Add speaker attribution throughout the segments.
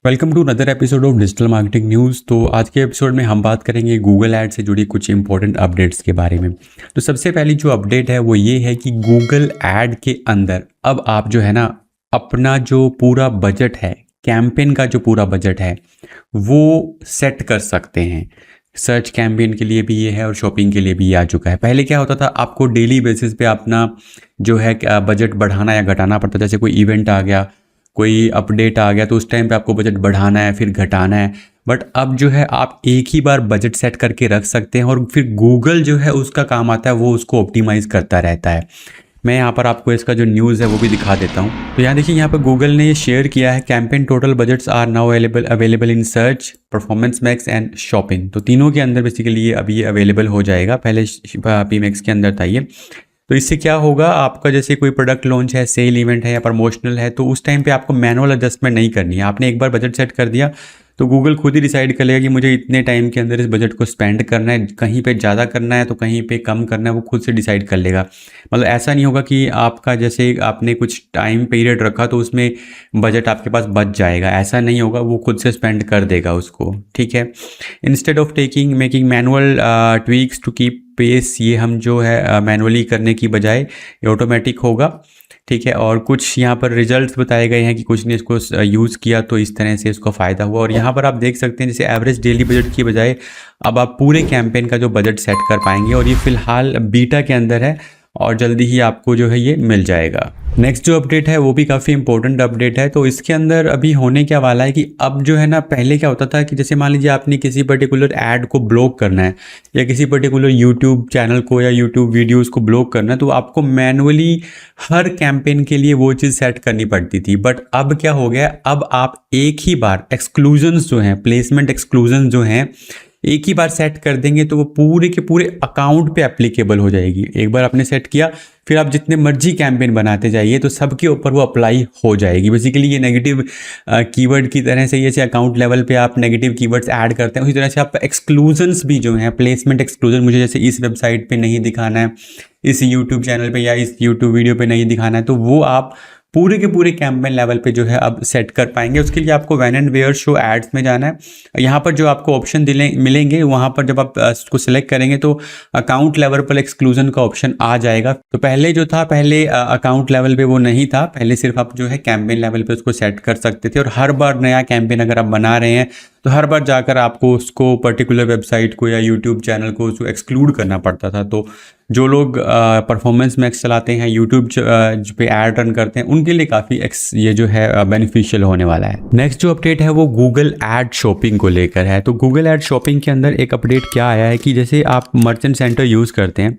Speaker 1: Welcome to another episode of digital marketing news. तो आज के एपिसोड में हम बात करेंगे गूगल ऐड से जुड़ी कुछ इंपॉर्टेंट अपडेट्स के बारे में। तो सबसे पहली जो अपडेट है वो ये है कि गूगल ऐड के अंदर अब आप जो है ना अपना जो पूरा बजट है, कैंपेन का जो पूरा बजट है वो सेट कर सकते हैं। सर्च कैंपेन के लिए भी ये है और शॉपिंग के लिए भी ये आ चुका है। पहले क्या होता था, आपको डेली बेसिस पे अपना जो है बजट बढ़ाना या घटाना पड़ता। जैसे कोई इवेंट आ गया, कोई अपडेट आ गया, तो उस टाइम पे आपको बजट बढ़ाना है फिर घटाना है। बट अब जो है आप एक ही बार बजट सेट करके रख सकते हैं और फिर गूगल जो है उसका काम आता है, वो उसको ऑप्टिमाइज करता रहता है। मैं यहाँ पर आपको इसका जो न्यूज़ है वो भी दिखा देता हूँ। तो यहाँ देखिए, यहाँ पर गूगल ने ये शेयर किया है, campaign total budgets are now available in search, performance max and shopping. तो तीनों के अंदर बेसिकली ये अभी अवेलेबल हो जाएगा। पहले पी मैक्स के अंदर था ये। तो इससे क्या होगा, आपका जैसे कोई प्रोडक्ट लॉन्च है, सेल इवेंट है या प्रमोशनल है, तो उस टाइम पे आपको मैनुअल एडजस्टमेंट नहीं करनी है। आपने एक बार बजट सेट कर दिया तो गूगल खुद ही डिसाइड कर लेगा कि मुझे इतने टाइम के अंदर इस बजट को स्पेंड करना है, कहीं पे ज़्यादा करना है तो कहीं पे कम करना है, वो खुद से डिसाइड कर लेगा। मतलब ऐसा नहीं होगा कि आपका जैसे आपने कुछ टाइम पीरियड रखा तो उसमें बजट आपके पास बच जाएगा, ऐसा नहीं होगा, वो खुद से स्पेंड कर देगा उसको। ठीक है। Instead of making manual tweaks to keep pace, ये हम जो है मैनुअली करने की बजाय ये ऑटोमेटिक होगा। ठीक है। और कुछ यहाँ पर रिजल्ट्स बताए गए हैं कि कुछ ने इसको यूज़ किया तो इस तरह से इसको फ़ायदा हुआ। और यहाँ पर आप देख सकते हैं, जैसे एवरेज डेली बजट की बजाय अब आप पूरे कैंपेन का जो बजट सेट कर पाएंगे। और ये फ़िलहाल बीटा के अंदर है और जल्दी ही आपको जो है ये मिल जाएगा। नेक्स्ट जो अपडेट है वो भी काफ़ी इंपॉर्टेंट अपडेट है। तो इसके अंदर अभी होने क्या वाला है कि अब जो है ना, पहले क्या होता था कि जैसे मान लीजिए आपने किसी पर्टिकुलर ऐड को ब्लॉक करना है या किसी पर्टिकुलर यूट्यूब चैनल को या यूट्यूब वीडियोस को ब्लॉक करना है, तो आपको मैनुअली हर कैंपेन के लिए वो चीज़ सेट करनी पड़ती थी। बट अब क्या हो गया, अब आप एक ही बार एक्सक्लूजन्स जो हैं, प्लेसमेंट एक्सक्लूजन जो हैं, एक ही बार सेट कर देंगे तो वो पूरे के पूरे अकाउंट पे एप्लीकेबल हो जाएगी। एक बार आपने सेट किया, फिर आप जितने मर्जी कैंपेन बनाते जाइए तो सबके ऊपर वो अप्लाई हो जाएगी। बेसिकली ये नेगेटिव कीवर्ड की तरह से, जैसे अकाउंट लेवल पे आप नेगेटिव कीवर्ड्स ऐड करते हैं, उसी तरह से आप एक्सक्लूजन्स भी जो हैं, प्लेसमेंट एक्सक्लूजन, मुझे जैसे इस वेबसाइट पे नहीं दिखाना है, इस यूट्यूब चैनल पे या इस यूट्यूब वीडियो पे नहीं दिखाना है, तो वो आप पूरे के पूरे कैंपेन लेवल पे जो है अब सेट कर पाएंगे। उसके लिए आपको when and where show ads में जाना है। यहाँ पर जो आपको ऑप्शन मिलेंगे, वहाँ पर जब आप उसको सिलेक्ट करेंगे तो अकाउंट लेवल पर एक्सक्लूजन का ऑप्शन आ जाएगा। तो पहले जो था, पहले अकाउंट लेवल पे वो नहीं था, पहले सिर्फ आप जो है कैंपेन लेवल पे उसको सेट कर सकते थे। और हर बार नया कैंपेन अगर आप बना रहे हैं तो हर बार जाकर आपको उसको पर्टिकुलर वेबसाइट को या यूट्यूब चैनल को उसको एक्सक्लूड करना पड़ता था। तो जो लोग परफॉर्मेंस मैक्स चलाते हैं, यूट्यूब पे ऐड रन करते हैं, उनके लिए काफ़ी ये जो है बेनिफिशियल होने वाला है। नेक्स्ट जो अपडेट है वो गूगल ऐड शॉपिंग को लेकर है। तो गूगल ऐड शॉपिंग के अंदर एक अपडेट क्या आया है कि जैसे आप मर्चेंट सेंटर यूज़ करते हैं,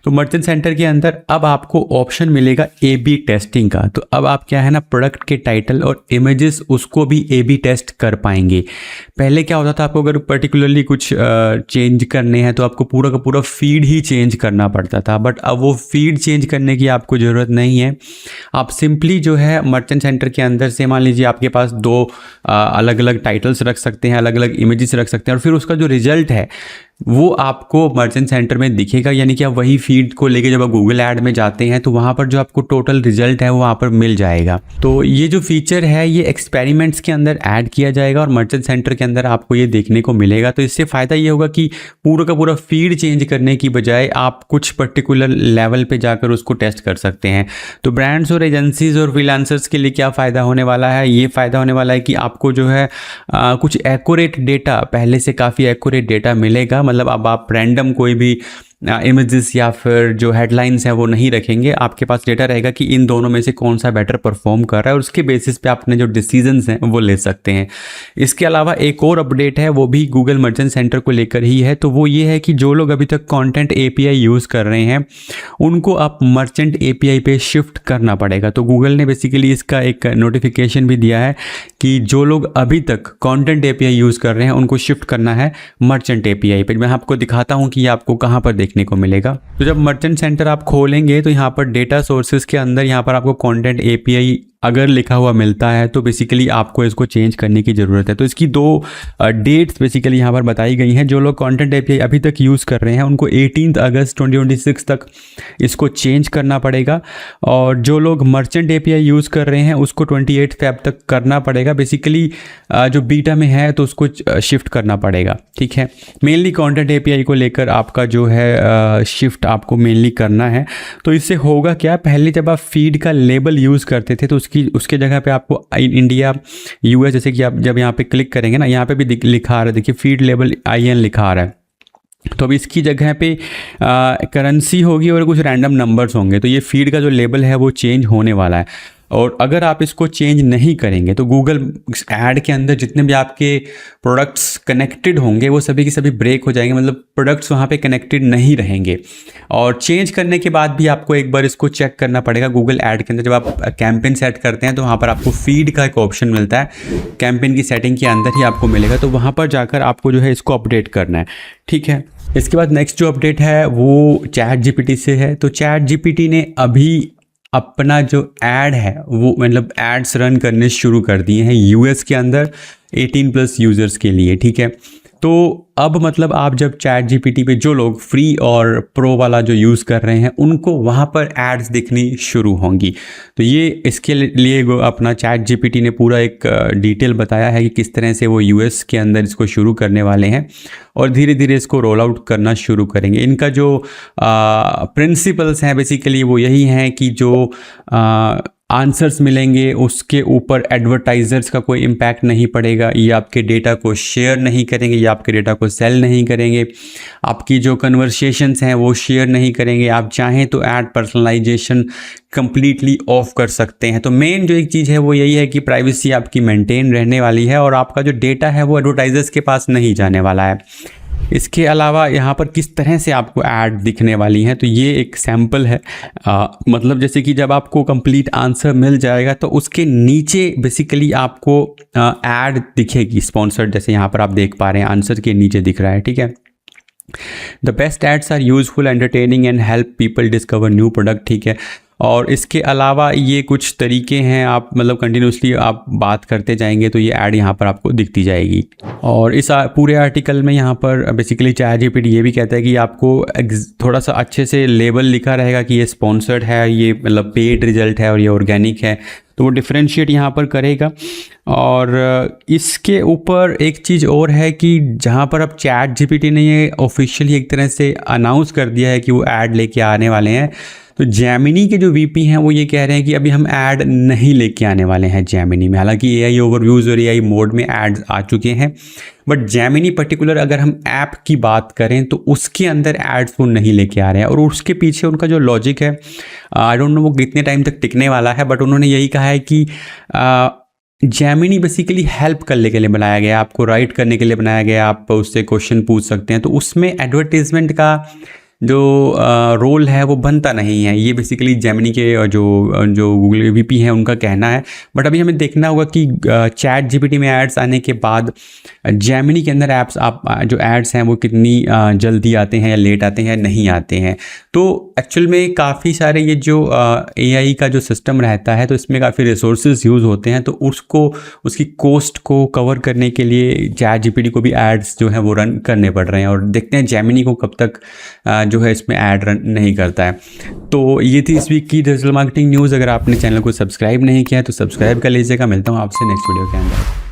Speaker 1: तो मर्चेंट सेंटर के अंदर अब आपको ऑप्शन मिलेगा A/B टेस्टिंग का। तो अब आप क्या है ना, प्रोडक्ट के टाइटल और इमेजेस उसको भी A/B टेस्ट कर पाएंगे। पहले क्या होता था, आपको अगर पर्टिकुलरली कुछ चेंज करने हैं तो आपको पूरा का पूरा फीड ही चेंज करना पड़ता था। बट अब वो फीड चेंज करने की आपको ज़रूरत नहीं है। आप सिंपली जो है मर्चेंट सेंटर के अंदर से, मान लीजिए आपके पास दो अलग अलग टाइटल्स रख सकते हैं, अलग अलग इमेजेस रख सकते हैं, और फिर उसका जो रिजल्ट है वो आपको मर्चेंट सेंटर में दिखेगा। यानी कि आप वही फीड को लेके जब आप गूगल ऐड में जाते हैं तो वहाँ पर जो आपको टोटल रिजल्ट है वो वहाँ पर मिल जाएगा। तो ये जो फीचर है ये एक्सपेरिमेंट्स के अंदर ऐड किया जाएगा और मर्चेंट सेंटर के अंदर आपको ये देखने को मिलेगा। तो इससे फ़ायदा ये होगा कि पूरा का पूरा फीड चेंज करने की बजाय आप कुछ पर्टिकुलर लेवल पे जाकर उसको टेस्ट कर सकते हैं। तो ब्रांड्स और एजेंसीज और फ्रीलांसर्स के लिए क्या फ़ायदा होने वाला है, ये फ़ायदा होने वाला है कि आपको जो है कुछ एक्यूरेट डेटा, पहले से काफ़ी एक्यूरेट डेटा मिलेगा। मतलब अब आप रैंडम कोई भी इमेजेस या फिर जो हेडलाइंस हैं वो नहीं रखेंगे। आपके पास डेटा रहेगा कि इन दोनों में से कौन सा बेटर परफॉर्म कर रहा है और उसके बेसिस पे आपने जो डिसीजंस हैं वो ले सकते हैं। इसके अलावा एक और अपडेट है, वो भी गूगल मर्चेंट सेंटर को लेकर ही है। तो वो ये है कि जो लोग अभी तक कंटेंट API यूज़ कर रहे हैं उनको आप मर्चेंट API पे शिफ्ट करना पड़ेगा। तो गूगल ने बेसिकली इसका एक नोटिफिकेशन भी दिया है कि जो लोग अभी तक कंटेंट API यूज़ कर रहे हैं उनको शिफ्ट करना है मर्चेंट API पे। मैं आपको दिखाता हूँ कि ये आपको कहाँ पर देखने को मिलेगा। तो जब मर्चेंट सेंटर आप खोलेंगे तो यहाँ पर डेटा सोर्सेज के अंदर यहाँ पर आपको कंटेंट API अगर लिखा हुआ मिलता है तो बेसिकली आपको इसको चेंज करने की ज़रूरत है। तो इसकी 2 डेट्स बेसिकली यहाँ पर बताई गई हैं। जो लोग कंटेंट एपीआई अभी तक यूज़ कर रहे हैं उनको 18 अगस्त 2026 तक इसको चेंज करना पड़ेगा, और जो लोग मर्चेंट एपीआई यूज़ कर रहे हैं उसको 28 फेब तक करना पड़ेगा। बेसिकली जो बीटा में है तो उसको शिफ्ट करना पड़ेगा, ठीक है। मेनली कंटेंट एपीआई को लेकर आपका जो है शिफ्ट आपको मेनली करना है। तो इससे होगा क्या, पहले जब आप फीड का लेबल यूज़ करते थे तो उसके जगह पे आपको इंडिया, यूएस, जैसे कि आप जब यहाँ पे क्लिक करेंगे ना, यहाँ पे भी लिखा आ रहा है, देखिए फीड लेबल IN लिखा आ रहा है। तो अब इसकी जगह पे करेंसी होगी और कुछ रैंडम नंबर्स होंगे। तो ये फीड का जो लेबल है वो चेंज होने वाला है। और अगर आप इसको चेंज नहीं करेंगे तो गूगल ऐड के अंदर जितने भी आपके प्रोडक्ट्स कनेक्टेड होंगे वो सभी के सभी ब्रेक हो जाएंगे, मतलब प्रोडक्ट्स वहाँ पे कनेक्टेड नहीं रहेंगे। और चेंज करने के बाद भी आपको एक बार इसको चेक करना पड़ेगा गूगल ऐड के अंदर। जब आप कैंपेन सेट करते हैं तो वहाँ पर आपको फीड का एक ऑप्शन मिलता है, कैंपेन की सेटिंग के अंदर ही आपको मिलेगा। तो वहाँ पर जाकर आपको जो है इसको अपडेट करना है, ठीक है। इसके बाद नेक्स्ट जो अपडेट है वो चैट जीपीटी से है। तो चैट जीपीटी ने अभी अपना जो ऐड है वो मतलब एड्स रन करने शुरू कर दिए हैं यूएस के अंदर 18+ यूज़र्स के लिए, ठीक है। तो अब मतलब आप जब चैट जीपीटी पे जो लोग फ्री और प्रो वाला जो यूज़ कर रहे हैं उनको वहाँ पर एड्स दिखनी शुरू होंगी। तो ये इसके लिए अपना चैट जीपीटी ने पूरा एक डिटेल बताया है कि किस तरह से वो यूएस के अंदर इसको शुरू करने वाले हैं और धीरे धीरे इसको रोल आउट करना शुरू करेंगे। इनका जो प्रिंसिपल्स हैं बेसिकली वो यही हैं कि जो आंसर्स मिलेंगे उसके ऊपर एडवर्टाइजर्स का कोई इम्पैक्ट नहीं पड़ेगा, ये आपके डेटा को शेयर नहीं करेंगे, ये आपके डेटा को सेल नहीं करेंगे, आपकी जो कन्वर्सेशंस हैं वो शेयर नहीं करेंगे। आप चाहें तो ऐड पर्सनलाइजेशन कंप्लीटली ऑफ कर सकते हैं। तो मेन जो एक चीज़ है वो यही है कि प्राइवेसी आपकी मेंटेन रहने वाली है और आपका जो डेटा है वो एडवर्टाइजर्स के पास नहीं जाने वाला है। इसके अलावा यहाँ पर किस तरह से आपको ऐड दिखने वाली हैं, तो ये एक सैम्पल है। मतलब जैसे कि जब आपको कंप्लीट आंसर मिल जाएगा तो उसके नीचे बेसिकली आपको ऐड दिखेगी स्पॉन्सर्ड, जैसे यहाँ पर आप देख पा रहे हैं आंसर के नीचे दिख रहा है, ठीक है। The best ads are useful, entertaining and help people discover new product, ठीक है। और इसके अलावा ये कुछ तरीके हैं, आप मतलब कंटिन्यूसली आप बात करते जाएंगे तो ये ऐड यहाँ पर आपको दिखती जाएगी। और इस पूरे आर्टिकल में यहाँ पर बेसिकली चैट जीपीटी ये भी कहता है कि आपको थोड़ा सा अच्छे से लेबल लिखा रहेगा कि ये स्पॉन्सर्ड है, ये मतलब पेड रिजल्ट है और ये ऑर्गेनिक है, तो वो डिफरेंशिएट यहाँ पर करेगा। और इसके ऊपर एक चीज़ और है कि जहाँ पर अब चैट जीपीटी ने ये ऑफिशियली एक तरह से अनाउंस कर दिया है कि वो ऐड लेके आने वाले हैं, तो जेमिनी के जो वीपी हैं वो ये कह रहे हैं कि अभी हम ऐड नहीं लेके आने वाले हैं जेमिनी में। हालांकि एआई ओवरव्यूज़ और एआई मोड में एड्स आ चुके हैं, बट जेमिनी पर्टिकुलर अगर हम ऐप की बात करें तो उसके अंदर एड्स वो नहीं लेके आ रहे हैं। और उसके पीछे उनका जो लॉजिक है, आई डोंट नो वो कितने टाइम तक टिकने वाला है, बट उन्होंने यही कहा है कि जेमिनी बेसिकली हेल्प करने के लिए बनाया गया, आपको राइट करने के लिए बनाया गया, आप उससे क्वेश्चन पूछ सकते हैं, तो उसमें एडवर्टीजमेंट का जो रोल है वो बनता नहीं है। ये बेसिकली जेमिनी के जो गूगल के वीपी हैं उनका कहना है। बट अभी हमें देखना होगा कि चैट जीपीटी में एड्स आने के बाद जेमिनी के अंदर ऐप्स आप जो एड्स हैं वो कितनी जल्दी आते हैं या लेट आते हैं या नहीं आते हैं। तो एक्चुअल में काफ़ी सारे ये जो एआई का जो सिस्टम रहता है तो इसमें काफ़ी रिसोर्सेज यूज़ होते हैं, तो उसकी कॉस्ट को कवर करने के लिए चैट जीपीटी को भी एड्स जो हैं वो रन करने पड़ रहे हैं। और देखते हैं जेमिनी को कब तक जो है इसमें ऐड रन नहीं करता है। तो ये थी इस वीक की डिजिटल मार्केटिंग न्यूज़। अगर आपने चैनल को सब्सक्राइब नहीं किया है तो सब्सक्राइब कर लीजिएगा। मिलता हूँ आपसे नेक्स्ट वीडियो के अंदर।